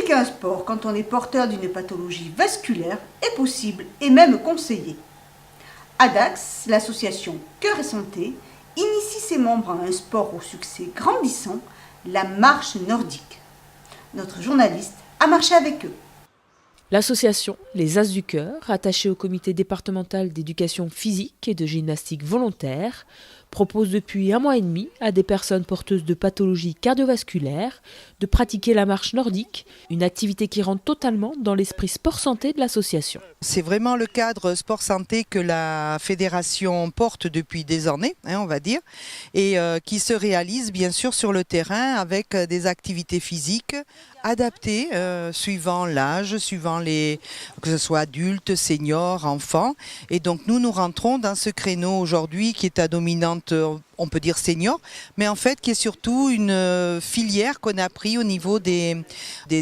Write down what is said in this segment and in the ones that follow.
Pratiquer un sport quand on est porteur d'une pathologie vasculaire est possible et même conseillé. ADAX, l'association Cœur et Santé, initie ses membres à un sport au succès grandissant, la marche nordique. Notre journaliste a marché avec eux. L'association Les As du Cœur, rattachée au comité départemental d'éducation physique et de gymnastique volontaire, propose depuis 1 mois et demi à des personnes porteuses de pathologies cardiovasculaires de pratiquer la marche nordique, une activité qui rentre totalement dans l'esprit sport-santé de l'association. C'est vraiment le cadre sport-santé que la fédération porte depuis des années, on va dire, et qui se réalise bien sûr sur le terrain avec des activités physiques adaptées suivant l'âge, suivant que ce soit adultes, seniors, enfants. Et donc nous rentrons dans ce créneau aujourd'hui qui est à dominante, on peut dire senior, mais en fait qui est surtout une filière qu'on a pris au niveau des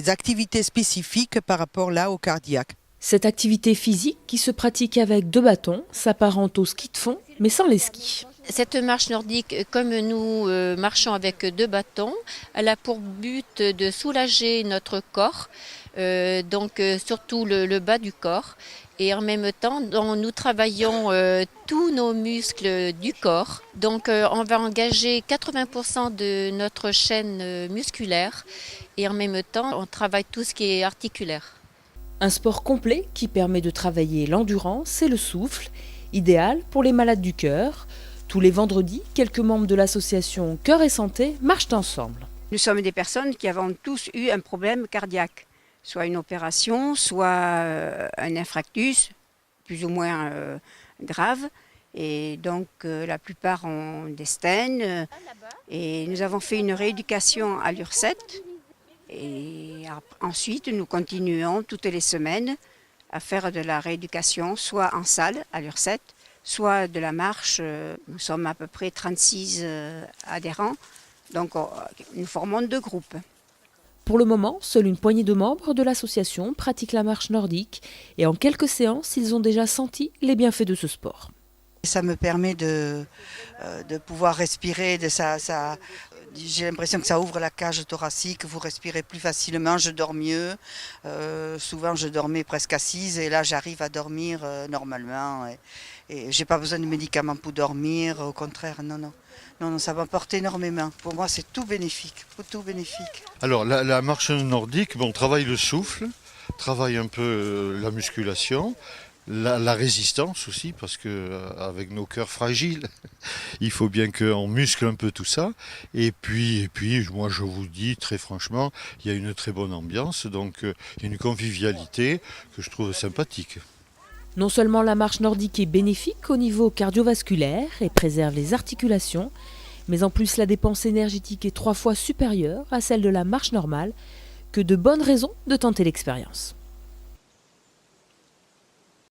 activités spécifiques par rapport là au cardiaque. Cette activité physique qui se pratique avec 2 bâtons s'apparente au ski de fond, mais sans les skis. Cette marche nordique, comme nous marchons avec 2 bâtons, elle a pour but de soulager notre corps, donc surtout le bas du corps. Et en même temps, nous travaillons tous nos muscles du corps. Donc on va engager 80% de notre chaîne musculaire et en même temps, on travaille tout ce qui est articulaire. Un sport complet qui permet de travailler l'endurance et le souffle, idéal pour les malades du cœur. Tous les vendredis, quelques membres de l'association Cœur et Santé marchent ensemble. Nous sommes des personnes qui avons tous eu un problème cardiaque, soit une opération, soit un infarctus, plus ou moins grave. Et donc la plupart ont des stènes. Et nous avons fait une rééducation à l'URSSET. Et ensuite, nous continuons toutes les semaines à faire de la rééducation, soit en salle à l'URSSET, soit de la marche. Nous sommes à peu près 36 adhérents, donc nous formons 2 groupes. Pour le moment, seule une poignée de membres de l'association pratique la marche nordique et en quelques séances, ils ont déjà senti les bienfaits de ce sport. Ça me permet de pouvoir respirer, j'ai l'impression que ça ouvre la cage thoracique, vous respirez plus facilement, je dors mieux. Souvent je dormais presque assise et là j'arrive à dormir normalement. Et j'ai pas besoin de médicaments pour dormir, au contraire, non, ça m'apporte énormément. Pour moi c'est tout bénéfique, tout bénéfique. Alors la marche nordique, on travaille le souffle, travaille un peu la musculation. La résistance aussi, parce qu'avec nos cœurs fragiles, il faut bien qu'on muscle un peu tout ça. Et puis, moi je vous dis très franchement, il y a une très bonne ambiance, donc il y a une convivialité que je trouve sympathique. Non seulement la marche nordique est bénéfique au niveau cardiovasculaire et préserve les articulations, mais en plus la dépense énergétique est 3 fois supérieure à celle de la marche normale, que de bonnes raisons de tenter l'expérience.